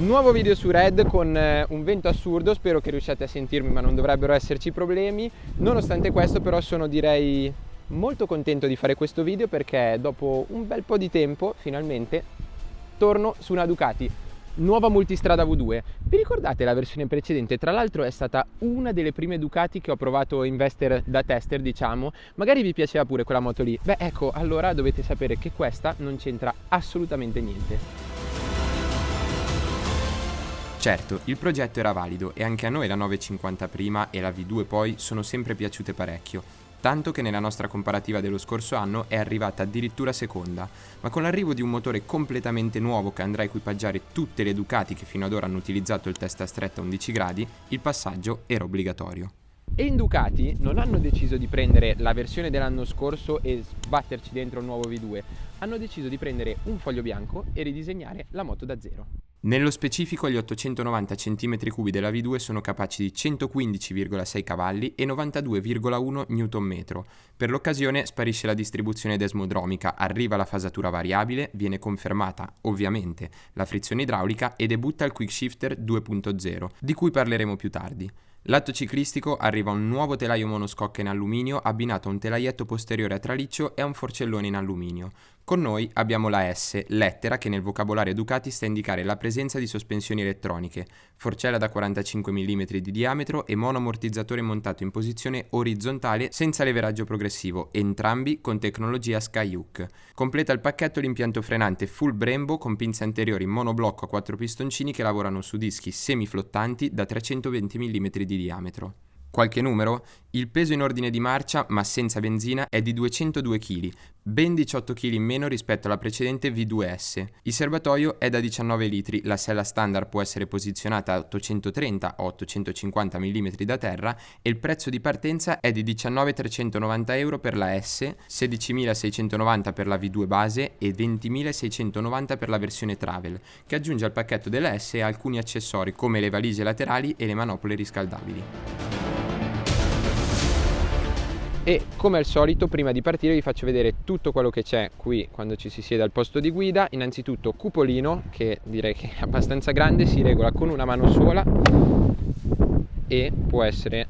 Nuovo video su Red con un vento assurdo, spero che riusciate a sentirmi, ma non dovrebbero esserci problemi. Nonostante questo però sono, direi, molto contento di fare questo video perché dopo un bel po' di tempo finalmente torno su una Ducati nuova multistrada V2. Vi ricordate la versione precedente? Tra l'altro è stata una delle prime Ducati che ho provato a investire da tester, diciamo. Magari vi piaceva pure quella moto lì. Beh, ecco, allora dovete sapere che questa non c'entra assolutamente niente. Certo, il progetto era valido e anche a noi la 950 prima e la V2 poi sono sempre piaciute parecchio. Tanto che nella nostra comparativa dello scorso anno è arrivata addirittura seconda, ma con l'arrivo di un motore completamente nuovo che andrà a equipaggiare tutte le Ducati che fino ad ora hanno utilizzato il testa stretta a 11 gradi, il passaggio era obbligatorio. E in Ducati non hanno deciso di prendere la versione dell'anno scorso e sbatterci dentro un nuovo V2, hanno deciso di prendere un foglio bianco e ridisegnare la moto da zero. Nello specifico gli 890 cm3 della V2 sono capaci di 115,6 cavalli e 92,1 Nm. Per l'occasione sparisce la distribuzione desmodromica, arriva la fasatura variabile, viene confermata ovviamente la frizione idraulica e debutta il Quick Shifter 2.0, di cui parleremo più tardi. Lato ciclistico arriva un nuovo telaio monoscocca in alluminio abbinato a un telaietto posteriore a traliccio e a un forcellone in alluminio. Con noi abbiamo la S, lettera che nel vocabolario Ducati sta a indicare la presenza di sospensioni elettroniche, forcella da 45 mm di diametro e monoammortizzatore montato in posizione orizzontale senza leveraggio progressivo, entrambi con tecnologia Skyhook. Completa il pacchetto l'impianto frenante full Brembo con pinze anteriori monoblocco a 4 pistoncini che lavorano su dischi semiflottanti da 320 mm di diametro. Qualche numero? Il peso in ordine di marcia, ma senza benzina, è di 202 kg, ben 18 kg in meno rispetto alla precedente V2S. Il serbatoio è da 19 litri, la sella standard può essere posizionata a 830 o 850 mm da terra e il prezzo di partenza è di 19.390 euro per la S, 16.690 per la V2 base e 20.690 per la versione Travel, che aggiunge al pacchetto della S alcuni accessori come le valigie laterali e le manopole riscaldabili. E come al solito, prima di partire vi faccio vedere tutto quello che c'è qui quando ci si siede al posto di guida. Innanzitutto cupolino, che direi che è abbastanza grande, si regola con una mano sola e può essere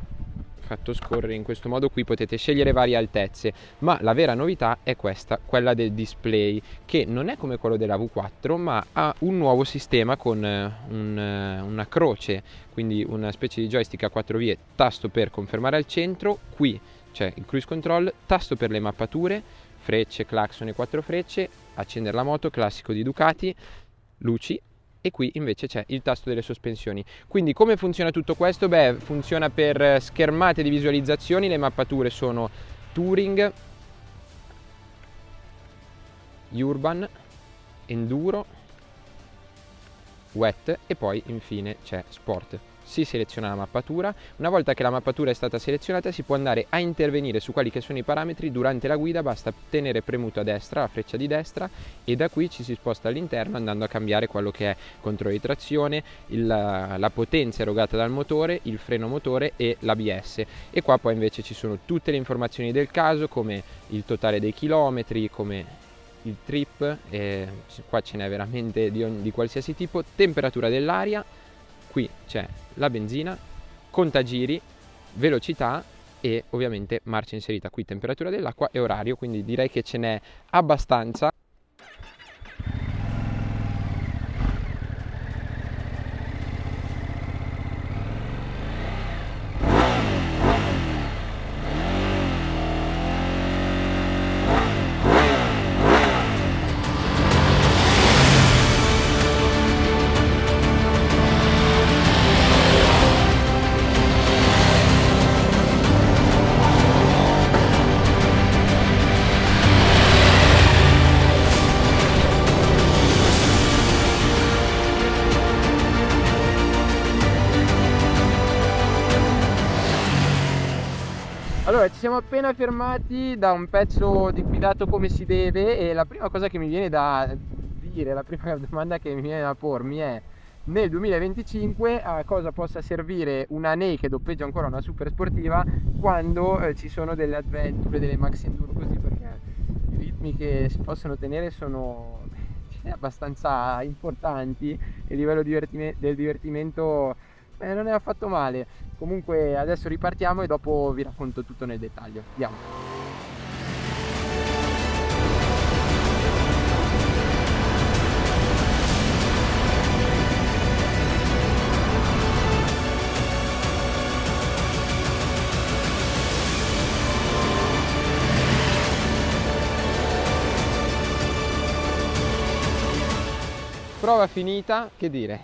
fatto scorrere in questo modo. Qui potete scegliere varie altezze, ma la vera novità è questa, quella del display, che non è come quello della V4 ma ha un nuovo sistema con una croce, quindi una specie di joystick a 4 vie, tasto per confermare al centro, qui c'è il cruise control, tasto per le mappature, frecce, clacson e 4 frecce, accendere la moto, classico di Ducati, luci, e qui invece c'è il tasto delle sospensioni. Quindi come funziona tutto questo? Beh, funziona per schermate di visualizzazioni, le mappature sono Touring, Urban, Enduro, Wet e poi infine c'è Sport. Si seleziona la mappatura, una volta che la mappatura è stata selezionata si può andare a intervenire su quelli che sono i parametri durante la guida, basta tenere premuto a destra la freccia di destra e da qui ci si sposta all'interno andando a cambiare quello che è controllo di trazione, la potenza erogata dal motore, il freno motore e l'ABS, e qua poi invece ci sono tutte le informazioni del caso come il totale dei chilometri, come il trip, qua ce n'è veramente di qualsiasi tipo, temperatura dell'aria. Qui c'è la benzina, contagiri, velocità e ovviamente marcia inserita. Qui temperatura dell'acqua e orario, quindi direi che ce n'è abbastanza. Allora, ci siamo appena fermati da un pezzo di guidato come si deve e la prima cosa che mi viene da dire, la prima domanda che mi viene da pormi è: nel 2025 a cosa possa servire una naked o peggio ancora una super sportiva quando ci sono delle adventure, delle max enduro così, perché i ritmi che si possono tenere sono abbastanza importanti e a livello del divertimento non è affatto male. Comunque adesso ripartiamo e dopo vi racconto tutto nel dettaglio. Andiamo. Prova finita, che dire,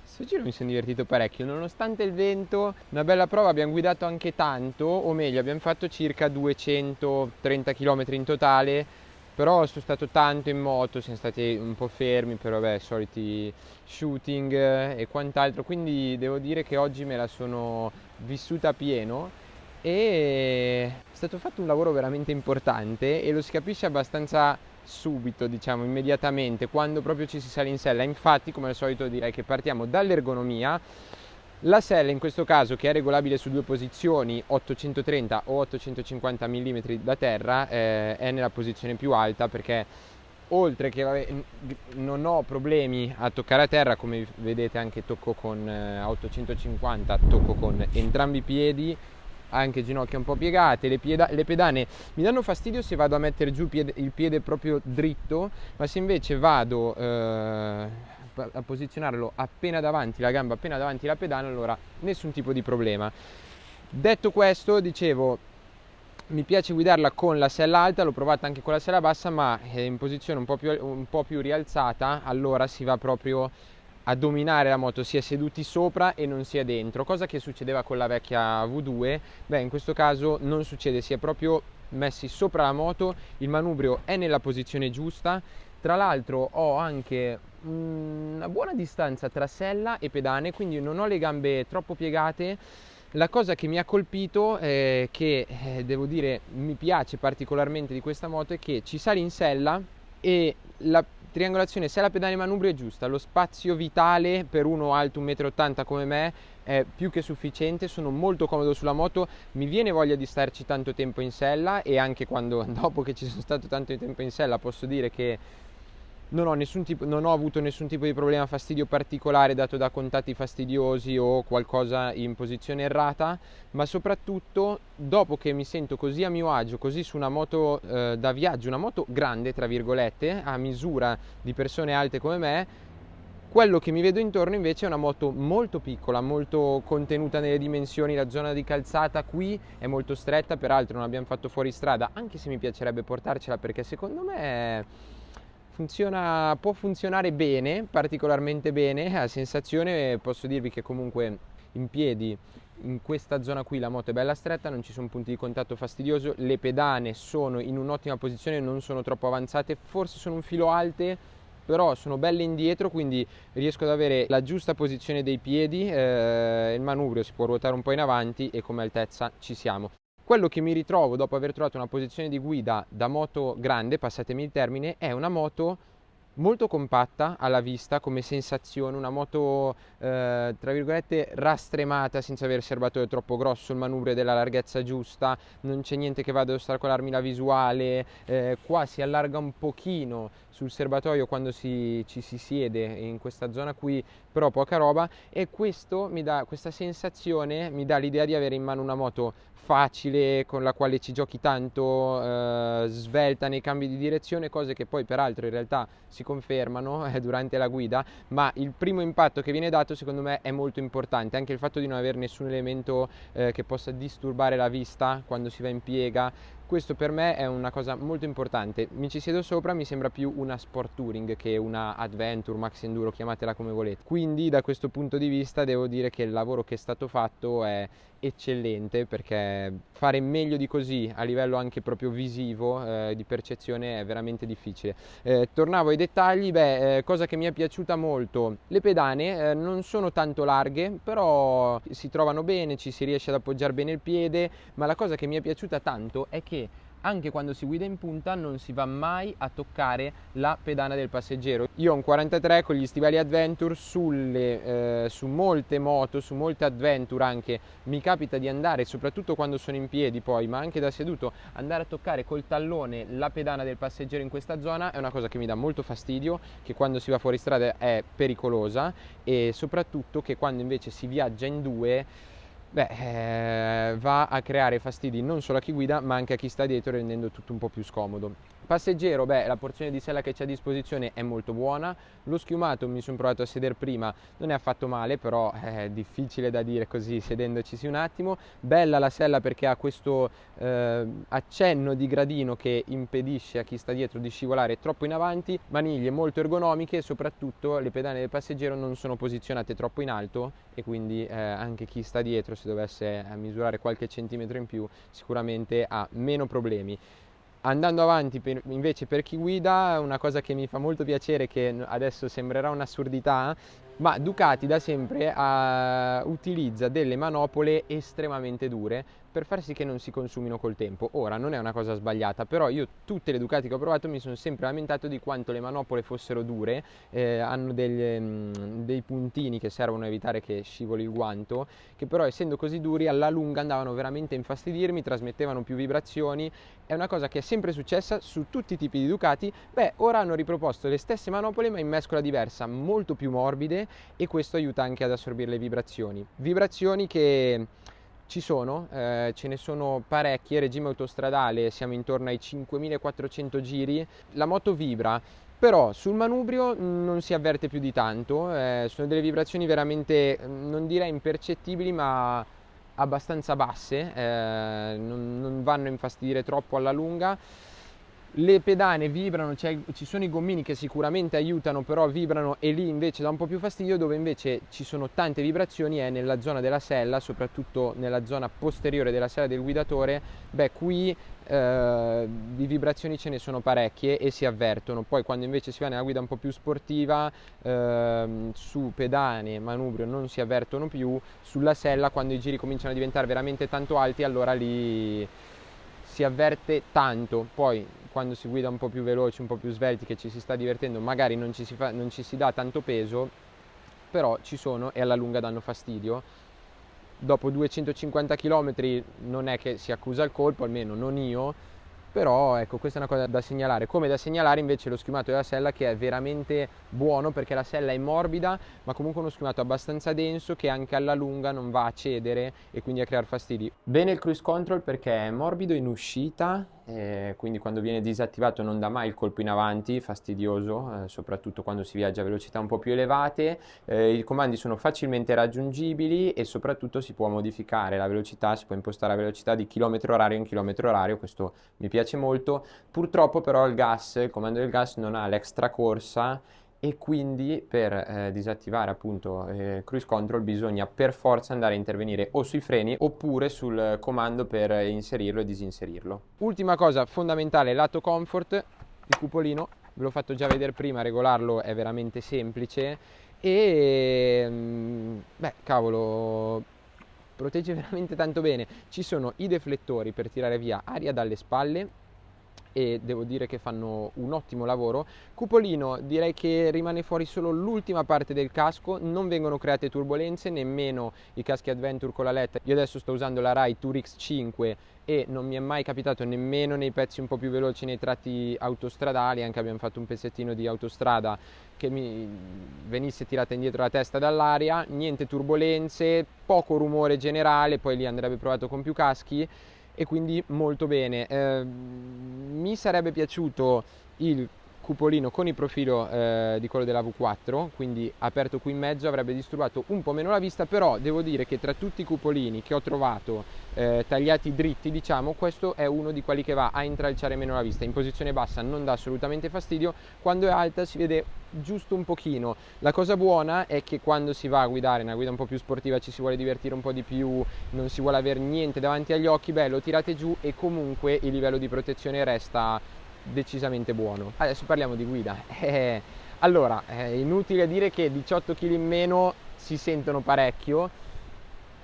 questo giro mi sono divertito parecchio, nonostante il vento, una bella prova, abbiamo guidato anche tanto, o meglio abbiamo fatto circa 230 km in totale, però sono stato tanto in moto, siamo stati un po' fermi per vabbè, soliti shooting e quant'altro, quindi devo dire che oggi me la sono vissuta a pieno e è stato fatto un lavoro veramente importante e lo si capisce abbastanza subito, diciamo, immediatamente, quando proprio ci si sale in sella. Infatti, come al solito, direi che partiamo dall'ergonomia. La sella in questo caso, che è regolabile su due posizioni, 830 o 850 mm da terra, è nella posizione più alta perché oltre che vabbè, non ho problemi a toccare a terra, come vedete anche tocco con 850, tocco con entrambi i piedi, anche ginocchia un po' piegate, le pedane mi danno fastidio se vado a mettere giù il piede proprio dritto, ma se invece vado a posizionarlo appena davanti, la gamba appena davanti la pedana, allora nessun tipo di problema. Detto questo, dicevo, mi piace guidarla con la sella alta, l'ho provata anche con la sella bassa, ma in posizione un po' più rialzata, allora si va proprio a dominare la moto, si è seduti sopra e non si è dentro, cosa che succedeva con la vecchia V2. Beh, in questo caso non succede, si è proprio messi sopra la moto, il manubrio è nella posizione giusta, tra l'altro ho anche una buona distanza tra sella e pedane, quindi non ho le gambe troppo piegate. La cosa che mi ha colpito, che devo dire mi piace particolarmente di questa moto, è che ci sali in sella e la triangolazione sella pedane manubrio è giusta, lo spazio vitale per uno alto 1,80 m come me è più che sufficiente, sono molto comodo sulla moto, mi viene voglia di starci tanto tempo in sella e anche quando dopo che ci sono stato tanto tempo in sella posso dire che non ho avuto nessun tipo di problema, fastidio particolare dato da contatti fastidiosi o qualcosa in posizione errata, ma soprattutto dopo che mi sento così a mio agio, così su una moto da viaggio, una moto grande tra virgolette, a misura di persone alte come me, quello che mi vedo intorno invece è una moto molto piccola, molto contenuta nelle dimensioni, la zona di calzata qui è molto stretta, peraltro non abbiamo fatto fuori strada, anche se mi piacerebbe portarcela perché secondo me può funzionare bene, particolarmente bene, a sensazione posso dirvi che comunque in piedi in questa zona qui la moto è bella stretta, non ci sono punti di contatto fastidioso, le pedane sono in un'ottima posizione, non sono troppo avanzate, forse sono un filo alte, però sono belle indietro, quindi riesco ad avere la giusta posizione dei piedi, il manubrio si può ruotare un po' in avanti e come altezza ci siamo. Quello che mi ritrovo dopo aver trovato una posizione di guida da moto grande, passatemi il termine, è una moto molto compatta alla vista come sensazione, una moto tra virgolette rastremata senza avere serbatoio troppo grosso, il manubrio è della larghezza giusta, non c'è niente che vada ad ostacolarmi la visuale, qua si allarga un pochino sul serbatoio quando ci si siede in questa zona qui, però poca roba, e questa sensazione mi dà l'idea di avere in mano una moto facile, con la quale ci giochi tanto, svelta nei cambi di direzione, cose che poi peraltro in realtà si confermano durante la guida, ma il primo impatto che viene dato secondo me è molto importante, anche il fatto di non avere nessun elemento che possa disturbare la vista quando si va in piega. Questo per me è una cosa molto importante, mi ci siedo sopra, mi sembra più una sport touring che una adventure, max enduro, chiamatela come volete. Quindi da questo punto di vista devo dire che il lavoro che è stato fatto è eccellente, perché fare meglio di così a livello anche proprio visivo, di percezione, è veramente difficile. Tornavo ai dettagli, cosa che mi è piaciuta molto, le pedane non sono tanto larghe, però si trovano bene, ci si riesce ad appoggiare bene il piede, ma la cosa che mi è piaciuta tanto è che anche quando si guida in punta non si va mai a toccare la pedana del passeggero. Io ho un 43 con gli stivali Adventure, su molte moto, su molte Adventure anche, mi capita di andare, soprattutto quando sono in piedi poi, ma anche da seduto, andare a toccare col tallone la pedana del passeggero in questa zona è una cosa che mi dà molto fastidio, che quando si va fuori strada è pericolosa, e soprattutto che quando invece si viaggia in due va a creare fastidi non solo a chi guida ma anche a chi sta dietro, rendendo tutto un po' più scomodo. Passeggero, la porzione di sella che c'è a disposizione è molto buona, lo schiumato mi sono provato a sedere prima, non è affatto male, però è difficile da dire così sedendocisi un attimo. Bella la sella perché ha questo accenno di gradino che impedisce a chi sta dietro di scivolare troppo in avanti, maniglie molto ergonomiche e soprattutto le pedane del passeggero non sono posizionate troppo in alto, e quindi anche chi sta dietro, se dovesse misurare qualche centimetro in più, sicuramente ha meno problemi. Andando avanti invece per chi guida, una cosa che mi fa molto piacere, che adesso sembrerà un'assurdità, ma Ducati da sempre utilizza delle manopole estremamente dure per far sì che non si consumino col tempo. Ora, non è una cosa sbagliata, però io tutte le Ducati che ho provato mi sono sempre lamentato di quanto le manopole fossero dure, hanno dei puntini che servono a evitare che scivoli il guanto, che però essendo così duri alla lunga andavano veramente a infastidirmi, trasmettevano più vibrazioni. È una cosa che è sempre successa su tutti i tipi di Ducati. Ora hanno riproposto le stesse manopole ma in mescola diversa, molto più morbide, e questo aiuta anche ad assorbire le vibrazioni che ci sono, ce ne sono parecchie. Regime autostradale siamo intorno ai 5400 giri, la moto vibra, però sul manubrio non si avverte più di tanto, sono delle vibrazioni veramente, non direi impercettibili, ma abbastanza basse, non vanno a infastidire troppo alla lunga. Le pedane vibrano, ci sono i gommini che sicuramente aiutano, però vibrano, e lì invece dà un po' più fastidio. Dove invece ci sono tante vibrazioni è nella zona della sella, soprattutto nella zona posteriore della sella del guidatore. Qui di vibrazioni ce ne sono parecchie e si avvertono. Poi quando invece si va nella guida un po' più sportiva, su pedane e manubrio non si avvertono più. Sulla sella, quando i giri cominciano a diventare veramente tanto alti, allora lì si avverte tanto. Poi quando si guida un po' più veloci, un po' più svelti, che ci si sta divertendo, magari non ci si dà tanto peso, però ci sono e alla lunga danno fastidio. Dopo 250 km non è che si accusa il colpo, almeno non io, però ecco, questa è una cosa da segnalare. Come da segnalare invece lo schiumato della sella, che è veramente buono perché la sella è morbida, ma comunque uno schiumato abbastanza denso che anche alla lunga non va a cedere e quindi a creare fastidi. Bene il cruise control perché è morbido in uscita, quindi quando viene disattivato non dà mai il colpo in avanti, fastidioso, soprattutto quando si viaggia a velocità un po' più elevate. I comandi sono facilmente raggiungibili e soprattutto si può modificare la velocità, si può impostare la velocità di chilometro orario in chilometro orario, questo mi piace molto. Purtroppo però il comando del gas non ha l'extra corsa, e quindi per disattivare appunto cruise control bisogna per forza andare a intervenire o sui freni oppure sul comando per inserirlo e disinserirlo. Ultima cosa fondamentale, lato comfort, il cupolino, ve l'ho fatto già vedere prima, regolarlo è veramente semplice e cavolo, protegge veramente tanto bene. Ci sono i deflettori per tirare via aria dalle spalle e devo dire che fanno un ottimo lavoro. Cupolino, direi che rimane fuori solo l'ultima parte del casco, non vengono create turbolenze, nemmeno i caschi Adventure con la LED. Io adesso sto usando la Rai Tour X5 e non mi è mai capitato nemmeno nei pezzi un po' più veloci, nei tratti autostradali, anche abbiamo fatto un pezzettino di autostrada, che mi venisse tirata indietro la testa dall'aria. Niente turbolenze, poco rumore generale, poi lì andrebbe provato con più caschi, e quindi molto bene. Mi sarebbe piaciuto il cupolino con il profilo di quello della V4, quindi aperto qui in mezzo avrebbe disturbato un po' meno la vista, però devo dire che tra tutti i cupolini che ho trovato tagliati dritti, diciamo, questo è uno di quelli che va a intralciare meno la vista. In posizione bassa non dà assolutamente fastidio, quando è alta si vede giusto un pochino. La cosa buona è che quando si va a guidare una guida un po' più sportiva, ci si vuole divertire un po' di più, non si vuole avere niente davanti agli occhi, lo tirate giù e comunque il livello di protezione resta decisamente buono. Adesso parliamo di guida. Allora, è inutile dire che 18 kg in meno si sentono parecchio.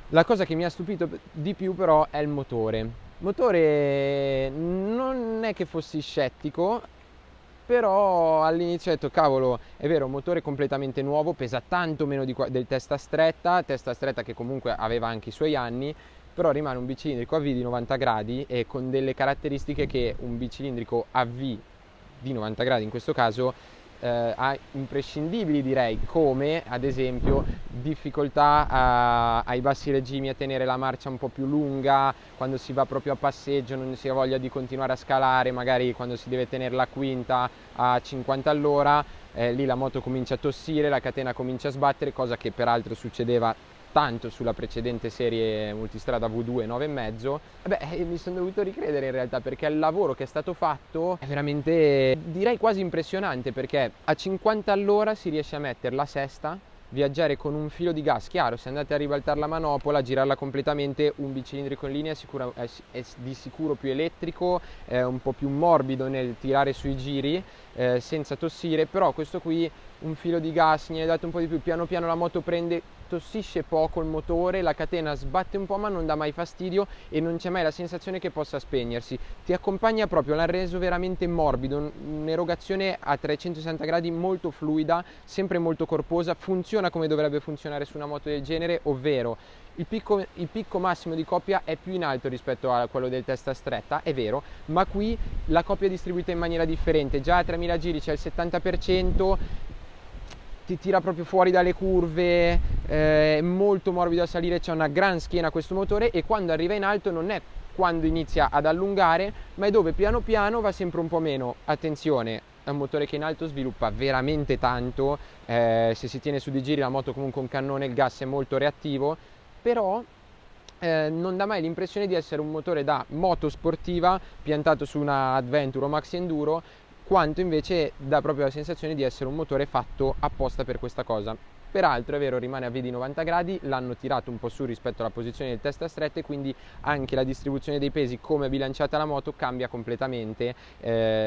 La cosa che mi ha stupito di più però è il motore. Motore non è che fossi scettico, però all'inizio ho detto cavolo, è vero, motore completamente nuovo, pesa tanto meno del testa stretta che comunque aveva anche i suoi anni, però rimane un bicilindrico a V di 90 gradi e con delle caratteristiche che un bicilindrico a V di 90 gradi in questo caso ha imprescindibili, direi, come ad esempio difficoltà ai bassi regimi a tenere la marcia un po' più lunga, quando si va proprio a passeggio non si ha voglia di continuare a scalare, magari quando si deve tenere la quinta a 50 all'ora, lì la moto comincia a tossire, la catena comincia a sbattere, cosa che peraltro succedeva tanto sulla precedente serie multistrada V2 9,5. Mi sono dovuto ricredere in realtà, perché il lavoro che è stato fatto è veramente, direi, quasi impressionante, perché a 50 all'ora si riesce a mettere la sesta, viaggiare con un filo di gas. Chiaro, se andate a ribaltare la manopola, girarla completamente, un bicilindrico in linea è di sicuro più elettrico, è un po' più morbido nel tirare sui giri, senza tossire, però questo qui un filo di gas, ne hai dato un po' di più, piano piano la moto prende, tossisce poco il motore, la catena sbatte un po' ma non dà mai fastidio e non c'è mai la sensazione che possa spegnersi, ti accompagna proprio, l'ha reso veramente morbido, un'erogazione a 360 gradi molto fluida, sempre molto corposa, funziona come dovrebbe funzionare su una moto del genere, ovvero il picco massimo di coppia è più in alto rispetto a quello del testa stretta, è vero, ma qui la coppia è distribuita in maniera differente, già a 3000 giri c'è il 70%, ti tira proprio fuori dalle curve, è molto morbido a salire, c'è una gran schiena questo motore, e quando arriva in alto non è quando inizia ad allungare, ma è dove piano piano va sempre un po' meno. Attenzione, è un motore che in alto sviluppa veramente tanto, se si tiene su di giri la moto comunque un cannone, il gas è molto reattivo, però non dà mai l'impressione di essere un motore da moto sportiva piantato su una Adventure o Maxi Enduro, quanto invece dà proprio la sensazione di essere un motore fatto apposta per questa cosa. Peraltro è vero, rimane a V di 90 gradi, l'hanno tirato un po' su rispetto alla posizione del testa stretta e quindi anche la distribuzione dei pesi, come è bilanciata la moto, cambia completamente.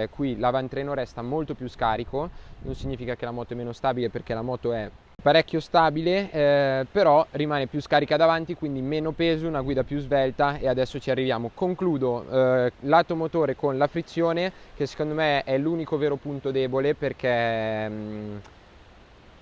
Qui l'avantreno resta molto più scarico, non significa che la moto è meno stabile, perché la moto è parecchio stabile, però rimane più scarica davanti, quindi meno peso, una guida più svelta, e adesso ci arriviamo. Concludo, lato motore con la frizione, che secondo me è l'unico vero punto debole, perché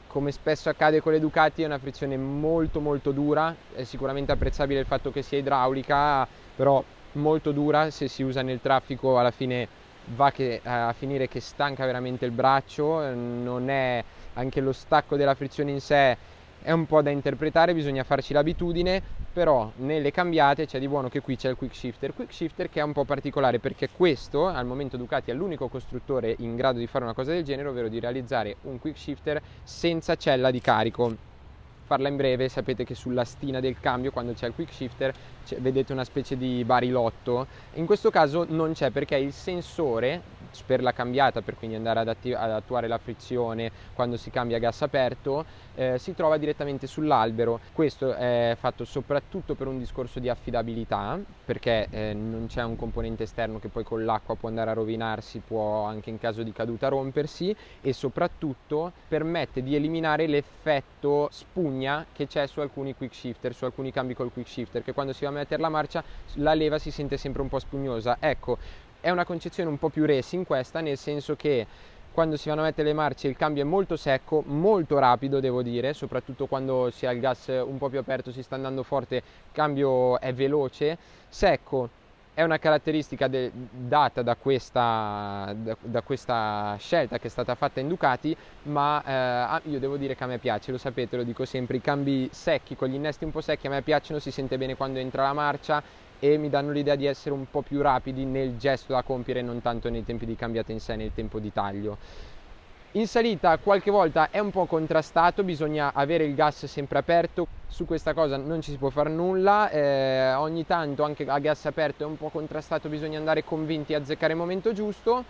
come spesso accade con le Ducati è una frizione molto molto dura, è sicuramente apprezzabile il fatto che sia idraulica, però molto dura, se si usa nel traffico alla fine va a finire che stanca veramente il braccio, non è, anche lo stacco della frizione in sé è un po' da interpretare, bisogna farci l'abitudine, però nelle cambiate c'è di buono che qui c'è il quick shifter che è un po' particolare, perché questo al momento Ducati è l'unico costruttore in grado di fare una cosa del genere, ovvero di realizzare un quick shifter senza cella di carico. Farla in breve, sapete che sulla stina del cambio, quando c'è il quick shifter, vedete una specie di barilotto. In questo caso non c'è, perché il sensore per la cambiata, per quindi andare ad attuare la frizione quando si cambia gas aperto, si trova direttamente sull'albero. Questo è fatto soprattutto per un discorso di affidabilità, perché non c'è un componente esterno che poi con l'acqua può andare a rovinarsi, può anche in caso di caduta rompersi, e soprattutto permette di eliminare l'effetto spugna che c'è su alcuni quick shifter, su alcuni cambi col quick shifter, che quando si va a mettere la marcia la leva si sente sempre un po' spugnosa. Ecco, è una concezione un po' più racing questa, nel senso che quando si vanno a mettere le marce il cambio è molto secco, molto rapido devo dire, soprattutto quando si ha il gas un po' più aperto, si sta andando forte, il cambio è veloce, secco. È una caratteristica data da questa scelta che è stata fatta in Ducati, ma io devo dire che a me piace, lo sapete, lo dico sempre, i cambi secchi con gli innesti un po' secchi a me piacciono, si sente bene quando entra la marcia e mi danno l'idea di essere un po' più rapidi nel gesto da compiere, non tanto nei tempi di cambiata in sé, nel tempo di taglio. In salita qualche volta è un po' contrastato, bisogna avere il gas sempre aperto, su questa cosa non ci si può fare nulla, ogni tanto anche a gas aperto è un po' contrastato, bisogna andare convinti a azzeccare il momento giusto.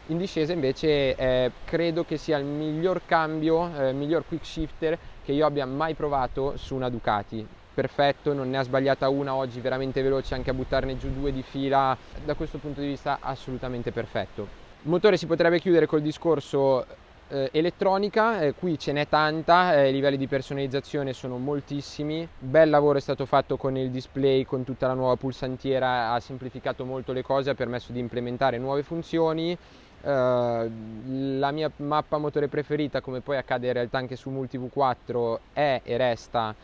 In discesa invece credo che sia il miglior cambio, miglior quick shifter che io abbia mai provato su una Ducati. Perfetto, non ne ha sbagliata una oggi, veramente veloce, anche a buttarne giù 2 di fila, da questo punto di vista assolutamente perfetto. Il motore si potrebbe chiudere col discorso Elettronica, qui ce n'è tanta, i livelli di personalizzazione sono moltissimi, bel lavoro è stato fatto con il display, con tutta la nuova pulsantiera, ha semplificato molto le cose, ha permesso di implementare nuove funzioni. La mia mappa motore preferita, come poi accade in realtà anche su Multi V4, è e resta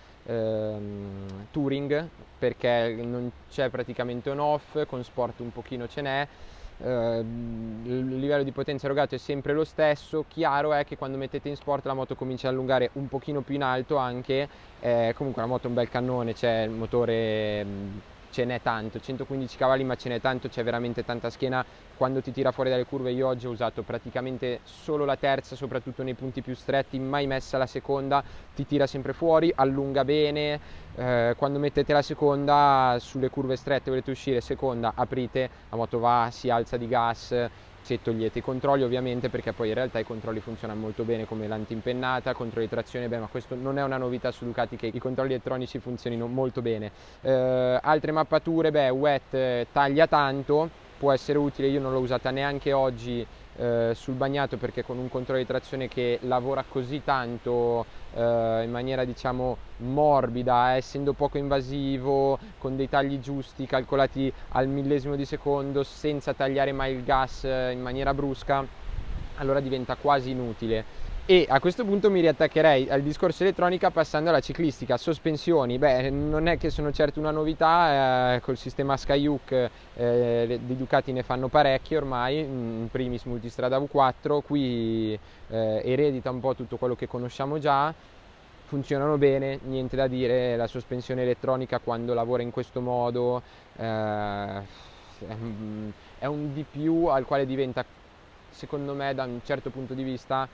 Touring, perché non c'è praticamente on off, con Sport un pochino ce n'è. Il livello di potenza erogato è sempre lo stesso. Chiaro è che quando mettete in Sport la moto comincia ad allungare un pochino più in alto anche, comunque la moto è un bel cannone, c'è il motore, ce n'è tanto, 115 cavalli, ma ce n'è tanto, c'è veramente tanta schiena quando ti tira fuori dalle curve. Io oggi ho usato praticamente solo la terza, soprattutto nei punti più stretti, mai messa la seconda, ti tira sempre fuori, allunga bene. Quando mettete la seconda sulle curve strette, volete uscire seconda, aprite, la moto va, si alza di gas. Se togliete i controlli ovviamente, perché poi in realtà i controlli funzionano molto bene, come l'antiimpennata, controlli di trazione, ma questo non è una novità su Ducati che i controlli elettronici funzionino molto bene. Altre mappature, WET taglia tanto, può essere utile, io non l'ho usata neanche oggi sul bagnato, perché con un controllo di trazione che lavora così tanto in maniera diciamo morbida, essendo poco invasivo, con dei tagli giusti calcolati al millesimo di secondo, senza tagliare mai il gas in maniera brusca, allora diventa quasi inutile. E a questo punto mi riattaccherei al discorso elettronica passando alla ciclistica. Sospensioni, non è che sono certo una novità, col sistema Skyhook di Ducati ne fanno parecchie ormai, in primis Multistrada V4, qui eredita un po' tutto quello che conosciamo già, funzionano bene, niente da dire. La sospensione elettronica quando lavora in questo modo è un di più al quale diventa, secondo me, da un certo punto di vista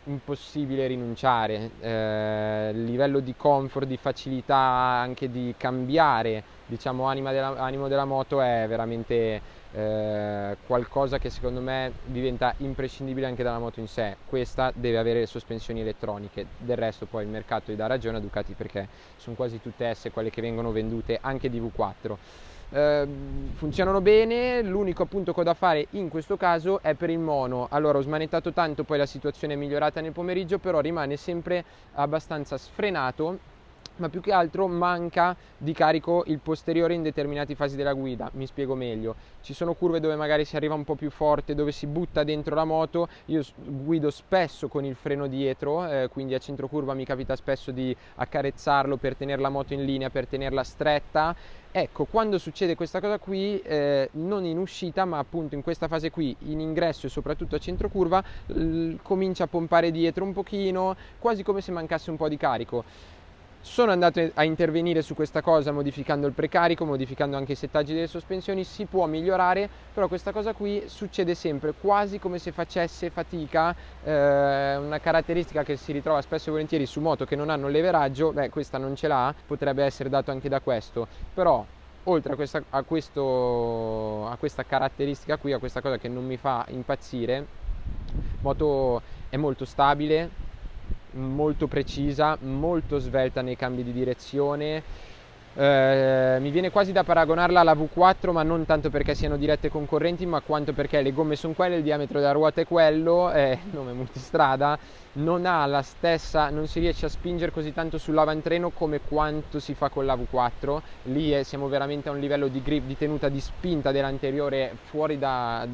impossibile rinunciare. Il livello di comfort, di facilità anche di cambiare, diciamo, animo della moto è veramente qualcosa che secondo me diventa imprescindibile anche dalla moto in sé. Questa deve avere sospensioni elettroniche, del resto poi il mercato gli dà ragione a Ducati, perché sono quasi tutte esse quelle che vengono vendute anche di V4. Funzionano bene. L'unico appunto che ho da fare in questo caso è per il mono. Allora, ho smanettato tanto, poi la situazione è migliorata nel pomeriggio, però rimane sempre abbastanza sfrenato, ma più che altro manca di carico il posteriore in determinate fasi della guida. Mi spiego meglio: ci sono curve dove magari si arriva un po' più forte, dove si butta dentro la moto. Io guido spesso con il freno dietro, quindi a centro curva mi capita spesso di accarezzarlo per tenere la moto in linea, per tenerla stretta. Ecco, quando succede questa cosa qui, non in uscita ma appunto in questa fase qui, in ingresso e soprattutto a centro curva, comincia a pompare dietro un pochino, quasi come se mancasse un po' di carico. Sono andato a intervenire su questa cosa modificando il precarico, modificando anche i settaggi delle sospensioni. Si può migliorare, però questa cosa qui succede sempre, quasi come se facesse fatica. Una caratteristica che si ritrova spesso e volentieri su moto che non hanno il leveraggio, questa non ce l'ha, potrebbe essere dato anche da questo. Però oltre a questa caratteristica qui, a questa cosa che non mi fa impazzire, moto è molto stabile, molto precisa, molto svelta nei cambi di direzione. Mi viene quasi da paragonarla alla V4, ma non tanto perché siano dirette concorrenti, ma quanto perché le gomme sono quelle, il diametro della ruota è quello, il nome Multistrada, non si riesce a spingere così tanto sull'avantreno come quanto si fa con la V4. Lì siamo veramente a un livello di grip, di tenuta, di spinta dell'anteriore fuori da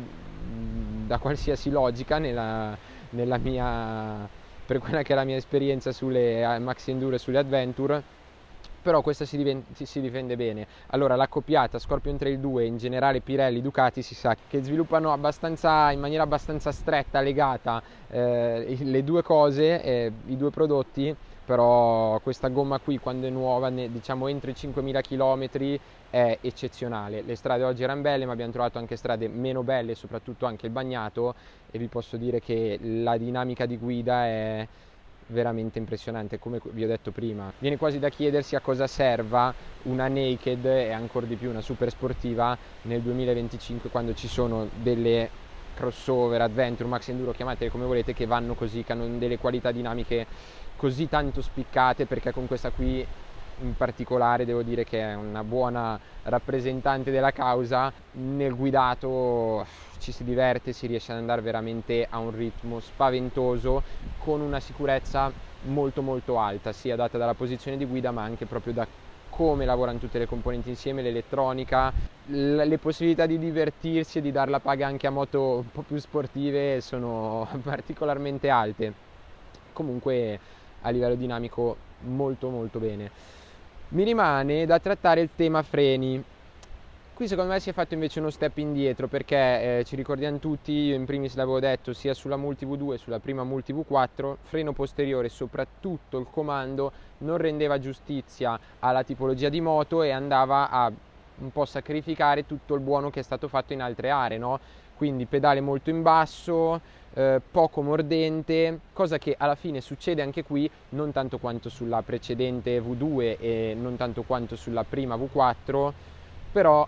qualsiasi logica nella mia, per quella che è la mia esperienza sulle Maxi Enduro e sulle Adventure. Però questa si difende bene. Allora, l'accoppiata Scorpion Trail 2, in generale Pirelli, Ducati, si sa che sviluppano in maniera abbastanza stretta, legata, le due cose, i due prodotti. Però questa gomma qui, quando è nuova, diciamo entro i 5.000 km, è eccezionale. Le strade oggi erano belle, ma abbiamo trovato anche strade meno belle, soprattutto anche il bagnato, e vi posso dire che la dinamica di guida è veramente impressionante. Come vi ho detto prima, viene quasi da chiedersi a cosa serva una naked e ancora di più una super sportiva nel 2025, quando ci sono delle crossover, adventure, max enduro, chiamatele come volete, che vanno così, che hanno delle qualità dinamiche così tanto spiccate, perché con questa qui in particolare devo dire che è una buona rappresentante della causa. Nel guidato ci si diverte, si riesce ad andare veramente a un ritmo spaventoso, con una sicurezza molto molto alta, sia data dalla posizione di guida ma anche proprio da come lavorano tutte le componenti insieme, l'elettronica, le possibilità di divertirsi e di dar la paga anche a moto un po' più sportive sono particolarmente alte. Comunque a livello dinamico molto molto bene. Mi rimane da trattare il tema freni. Qui secondo me si è fatto invece uno step indietro, perché ci ricordiamo tutti, io in primis l'avevo detto sia sulla Multi V2 e sulla prima Multi V4, freno posteriore, soprattutto il comando, non rendeva giustizia alla tipologia di moto e andava a un po' sacrificare tutto il buono che è stato fatto in altre aree, no? Quindi pedale molto in basso, poco mordente, cosa che alla fine succede anche qui, non tanto quanto sulla precedente V2 e non tanto quanto sulla prima V4, però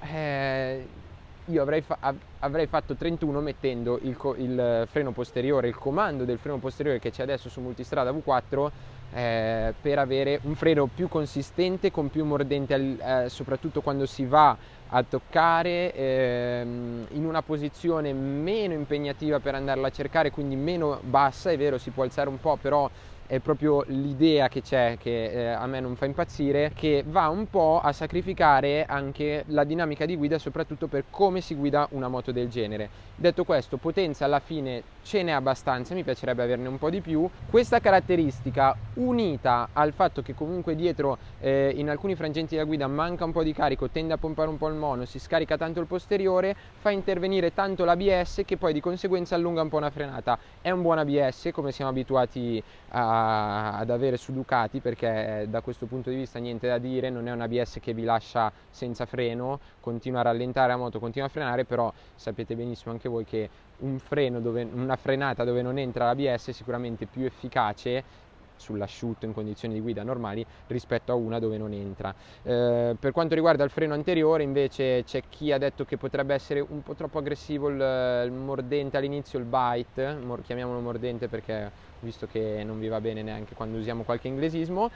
io avrei fatto 31 mettendo il freno posteriore, il comando del freno posteriore che c'è adesso su multistrada V4, per avere un freno più consistente, con più mordente, soprattutto quando si va a toccare, in una posizione meno impegnativa per andarla a cercare, quindi meno bassa. È vero, si può alzare un po', però è proprio l'idea che c'è che a me non fa impazzire, che va un po' a sacrificare anche la dinamica di guida, soprattutto per come si guida una moto del genere. Detto questo, potenza alla fine ce n'è abbastanza, mi piacerebbe averne un po' di più. Questa caratteristica, unita al fatto che comunque dietro in alcuni frangenti della guida manca un po' di carico, tende a pompare un po' il mono, si scarica tanto il posteriore, fa intervenire tanto l'ABS che poi di conseguenza allunga un po' una frenata. È un buon ABS come siamo abituati ad avere su Ducati, perché da questo punto di vista niente da dire, non è un ABS che vi lascia senza freno, continua a rallentare la moto, continua a frenare, però sapete benissimo anche voi che una frenata dove non entra l'ABS è sicuramente più efficace sull'asciutto in condizioni di guida normali rispetto a una dove non entra. Per quanto riguarda il freno anteriore invece c'è chi ha detto che potrebbe essere un po' troppo aggressivo il mordente all'inizio, il bite, chiamiamolo mordente perché visto che non vi va bene neanche quando usiamo qualche inglesismo,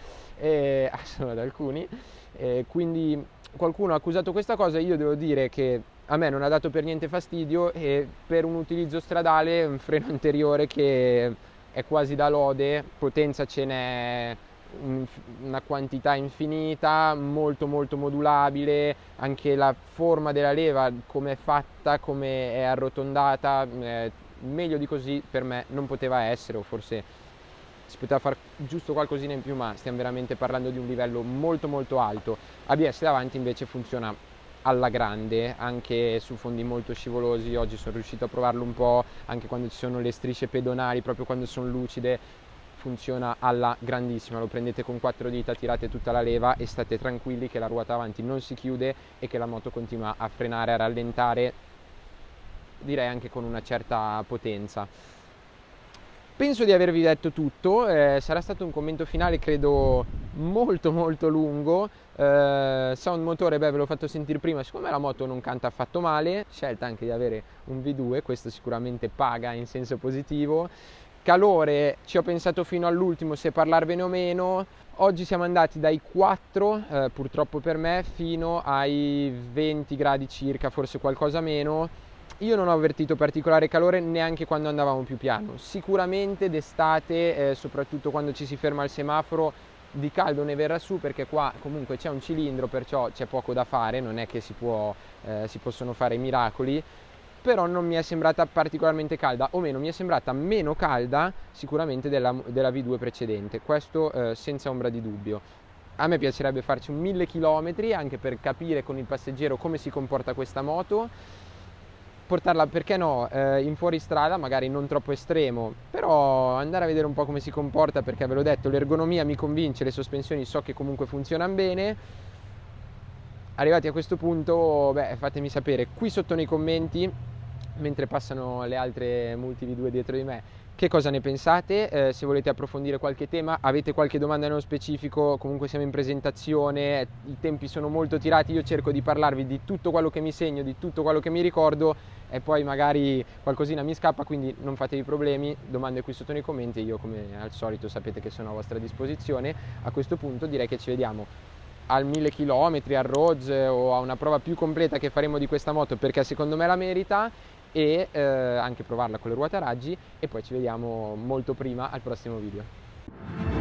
solo ad alcuni, quindi qualcuno ha accusato questa cosa. Io devo dire che a me non ha dato per niente fastidio, e per un utilizzo stradale un freno anteriore che è quasi da lode, potenza ce n'è una quantità infinita, molto molto modulabile, anche la forma della leva, come è fatta, come è arrotondata, meglio di così per me non poteva essere, o forse si poteva fare giusto qualcosina in più, ma stiamo veramente parlando di un livello molto molto alto. ABS davanti invece funziona alla grande, anche su fondi molto scivolosi. Oggi sono riuscito a provarlo un po', anche quando ci sono le strisce pedonali, proprio quando sono lucide, funziona alla grandissima. Lo prendete con 4 dita, tirate tutta la leva e state tranquilli che la ruota avanti non si chiude e che la moto continua a frenare, a rallentare, direi anche con una certa potenza. Penso di avervi detto tutto, sarà stato un commento finale credo molto molto lungo. Sound motore, ve l'ho fatto sentire prima, secondo me la moto non canta affatto male, scelta anche di avere un V2, questo sicuramente paga in senso positivo. Calore, ci ho pensato fino all'ultimo se parlarvene o meno. Oggi siamo andati dai 4, purtroppo per me, fino ai 20 gradi circa, forse qualcosa meno. Io non ho avvertito particolare calore neanche quando andavamo più piano. Sicuramente d'estate, soprattutto quando ci si ferma al semaforo, di caldo ne verrà su, perché qua comunque c'è un cilindro, perciò c'è poco da fare, non è che si possono fare miracoli. Però non mi è sembrata particolarmente calda, o meno, mi è sembrata meno calda sicuramente della V2 precedente, questo senza ombra di dubbio. A me piacerebbe farci un 1000 km anche per capire con il passeggero come si comporta questa moto, portarla, perché no, in fuoristrada, magari non troppo estremo, però andare a vedere un po' come si comporta, perché ve l'ho detto, l'ergonomia mi convince, le sospensioni so che comunque funzionano bene. Arrivati a questo punto, fatemi sapere qui sotto nei commenti, mentre passano le altre Multi V2 dietro di me, che cosa ne pensate, se volete approfondire qualche tema, avete qualche domanda nello specifico. Comunque siamo in presentazione, i tempi sono molto tirati, io cerco di parlarvi di tutto quello che mi segno, di tutto quello che mi ricordo, e poi magari qualcosina mi scappa, quindi non fatevi problemi, domande qui sotto nei commenti, io come al solito sapete che sono a vostra disposizione. A questo punto direi che ci vediamo al 1000 km, al Road o a una prova più completa che faremo di questa moto, perché secondo me la merita, e anche provarla con le ruote a raggi, e poi ci vediamo molto prima al prossimo video.